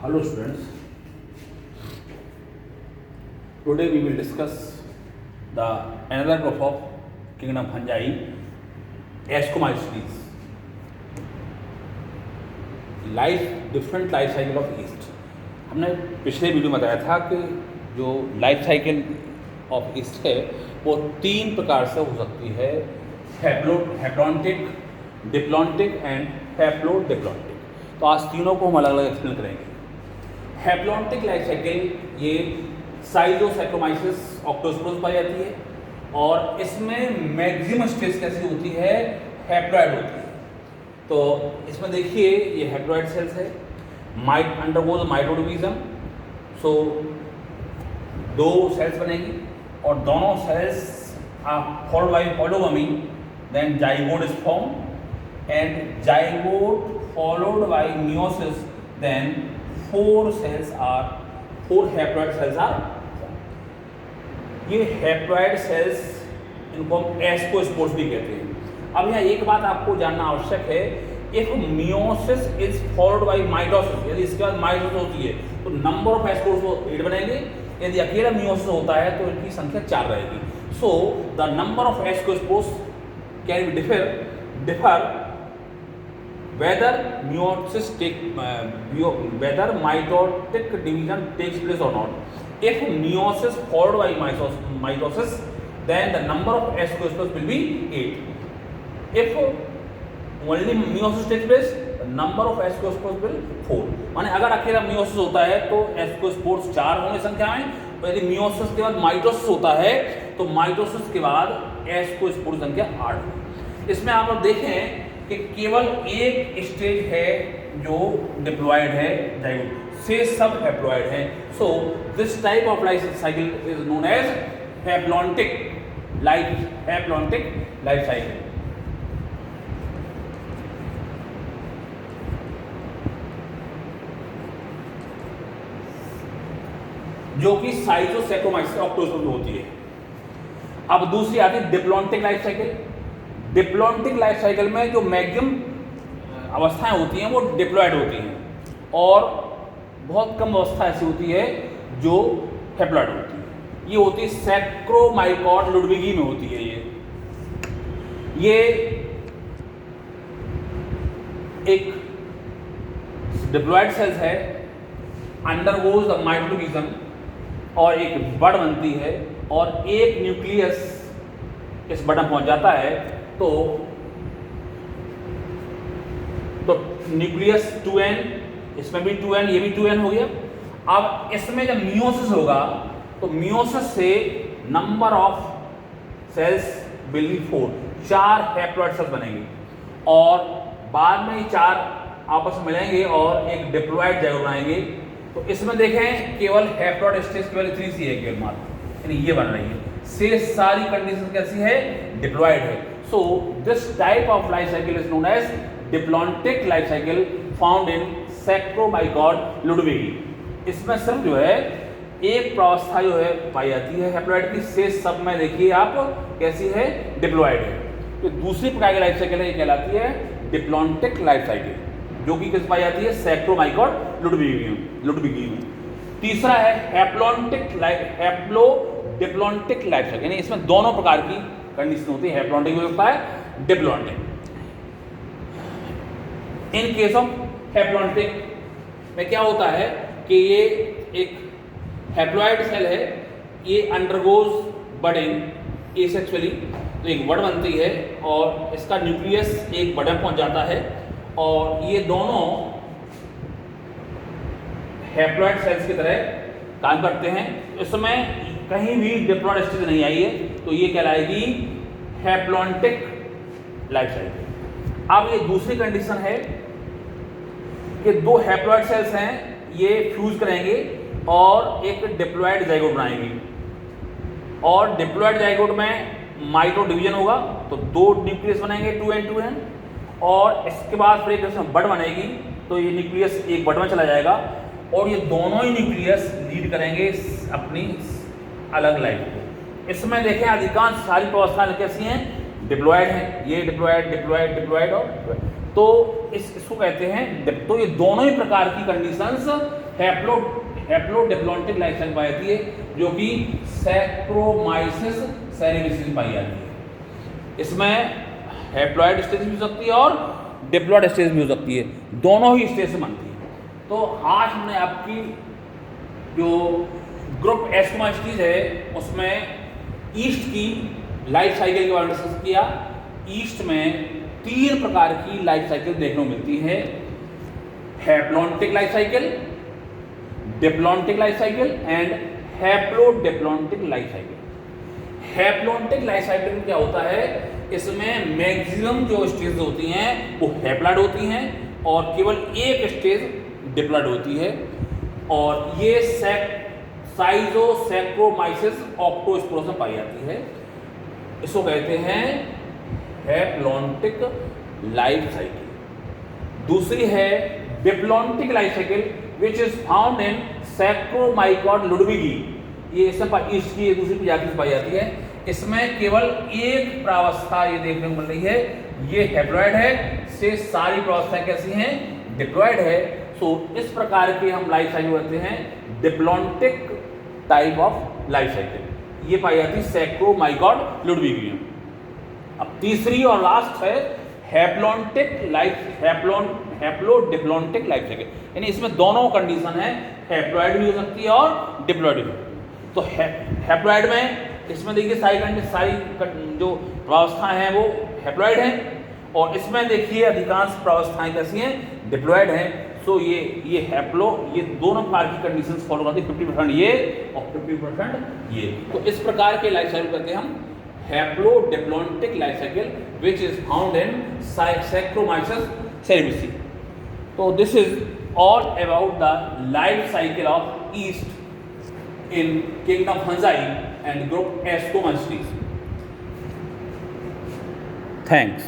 Hello students, today we will discuss the another group of kingdom fungi, Ascomycetes. Different life cycle of east. हमने पिछले video में बताया था कि जो लाइफ साइकिल ऑफ ईस्ट है वो 3 प्रकार से हो सकती है, हैप्लॉन्टिक, डिप्लॉन्टिक एंड हैप्लोडिप्लॉन्टिक। तो आज तीनों को हम अलग अलग एक्सप्लेन करेंगे। हैप्लॉन्टिक लाइफ साइकिल ये साइटोसैक्रोमाइसिस ऑक्टोस्पोरस पाई जाती है और इसमें मैक्सिमम स्टेज कैसी होती है, हैप्लॉइड होती है। तो इसमें देखिए ये हैप्लॉइड सेल्स है, might undergoes mitodivision. So 2 cells बनेंगी और दोनों cells are followed by polygamy, then zygote is form and zygote followed by meiosis, then 4 haploid cells are. ये हैप्लॉइड सेल्स इनको हम एस्कोस्पोर्स भी कहते हैं। अब यहाँ एक बात आपको जानना आवश्यक है, if meiosis is followed by mitosis, यदि इसके बाद माइटोसिस होती है तो नंबर ऑफ एस्कोस्पोर्स 8 बनेंगे। यदि अकेला मियोसिस होता है तो इनकी संख्या 4 रहेगी। So the number of ascospores can be differ whether mitotic division takes place or not. If meiosis followed by mitosis, then the number of ascospores will be 8. If only meiosis takes place, the number of ascospores will 4. माने अगर अकेला meiosis होता है तो ascospores 4 होंगे संख्या में, और यदि meiosis के बाद mitosis होता है तो mitosis के बाद ascospores संख्या 8 होगी। इसमें आप लोग देखें कि केवल एक स्टेज है जो डिप्लॉयड है, जाइगोट से सब हैप्लॉयड है। So this type of life cycle is known as haplontic life cycle. जो कि साइटोसैक्रोमाइसिस ऑक्टोस्पोर में होती है। अब दूसरी आती है diplontic life cycle. Diplontic life cycle में जो मैक्सिमम अवस्थाएं होती हैं वो डिप्लॉयड होती हैं और बहुत कम अवस्था ऐसी होती है जो हैप्लॉयड होती है। ये होती है सैक्रोमाइकॉट लुडविगी में होती है। ये एक डिप्लॉयड सेल्स है, अंडरगोज द माइटोडिवीजन और एक बड बनती है और एक न्यूक्लियस इस बड में पहुंच जाता है तो न्यूक्लियस 2n, इसमें भी 2n, ये भी 2n हो गया। अब इसमें जब मियोसिस होगा तो मियोसिस से number of cells will be 4 haploid cells बनेंगे और बाद में 4 आपस में मिलेंगे और एक डिप्लॉयड जाइगोट बनाएंगे। तो इसमें देखें केवल हैप्लॉइड स्टेज केवल 3 सी है केवल मात्र, यानी ये बन रही है। से सारी कंडीशन कैसी है, डिप्लॉयड है। So this type of life cycle is known as diplontic life cycle found in Saccharomyces ludwigi। इसमें सिर्फ जो है एक प्रावस्था जो है पाई जाती है हैप्लॉइड की, से सब में देखिए आप कैसी है, डिप्लॉयड है। तो दूसरी प्रकार की लाइफ साइकिल है, ये कहलाती है डिप्लॉन्टिक लाइफ साइकिल, जो कि किस पाई जाती है, सैक्रोमाइकॉट लुडविगी में। तीसरा है हैप्लोडिप्लॉन्टिक लाइफ साइकिल, यानी इसमें दोनों प्रकार की कंडीशन होती है, हैप्लॉन्टिक भी होता है, diplontic. In case of haplontic में क्या होता है कि ये एक हैप्लॉइड सेल है, ये अंडरगोज बडिंग एसेक्सुअली, तो एक बड बनती है और इसका न्यूक्लियस एक बड में पहुंच जाता है और ये दोनों हैप्लॉइड सेल्स की तरह काम करते हैं। इसमें कहीं भी डिप्लॉयड स्टेज नहीं आई है तो ये कहलाएगी हैप्लॉन्टिक लाइफ साइकिल। अब ये दूसरी कंडीशन है कि 2 हैप्लॉइड सेल्स हैं, ये फ्यूज करेंगे और एक डिप्लॉयड जाइगोट बनाएंगे और डिप्लॉयड जाइगोट में माइटो डिवीजन होगा तो 2 न्यूक्लियस बनेंगे 2n और इसके बाद फिर एक बड बनेगी तो ये न्यूक्लियस एक बड में चला जाएगा और ये दोनों ही न्यूक्लियस लीड करेंगे अपनी अलग लाइफ को। इसमें देखें अधिकांश सारी अवस्थाएं कैसी हैं, डिप्लॉयड हैं, ये डिप्लॉयड और तो इसको कहते हैं। तो ये दोनों ही प्रकार की कंडीशंस हैप्लोडिप्लॉन्टिक लाइफ साइकिल पाई जाती है, जो कि सैक्रोमाइसिस सेरेनिसिस पाई जाती है। इसमें हैप्लॉइड स्टेज भी हो सकती है और डिप्लॉइड स्टेज भी हो सकती है, दोनों ही स्टेज से बनती है। तो आज हमने आपकी जो ग्रुप एस्टोमाइसीज है उसमें ईस्ट की लाइफ साइकिल के बारे में डिस्कस किया। ईस्ट में 3 प्रकार की लाइफ साइकिल देखने को मिलती है, haplontic life cycle, diplontic life cycle and haplodiplontic life cycle. Haplontic life cycle में क्या होता है, इसमें मैक्सिमम जो स्टेज होती हैं वो हैप्लॉइड होती हैं और केवल एक स्टेज डिप्लॉइड होती है, और ये साइजोसैक्रोमाइसिस ऑक्टोस्पोरस में पाई जाती है। इसको कहते हैं हैप्लॉन्टिक लाइफ साइकिल। दूसरी है diplontic life cycle which is found in Saccharomycodes ludwigii. ये इसमें ईस्ट की दूसरी प्रजाति से पाई जाती है। इसमें केवल एक प्रावस्था ये देखने को मिल रही है, ये हैप्लॉइड है, से सारी प्रावस्थाएं कैसी हैं, डिप्लॉइड है। सो इस प्रकार के हम लाइफ साइकिल कहते हैं diplontic type of life cycle, ये पाई जाती है सैक्रोमाइकॉड लुडविगी में। अब तीसरी और लास्ट है हैप्लोडिप्लॉन्टिक लाइफ साइकिल, यानी इसमें दोनों कंडीशन है, हैप्लॉइड भी हो सकती है और डिप्लॉइड भी। तो हैप्लॉइड में इसमें देखिए सारी जो प्रावस्थाएं हैं वो हैप्लॉइड हैं, और इसमें देखिए अधिकांश प्रावस्थाएं कैसी हैं, डिप्लॉइड हैं। सो ये दोनों प्रकार की कंडीशंस फॉलो करती है, 50% ये और 50% ये। तो इस प्रकार के लाइफ साइकिल कहते हैं हम haplodiplontic life cycle which is found in Saccharomyces cerevisiae. तो this is all about the life cycle of yeast in kingdom fungi and group ascomycetes. Thanks.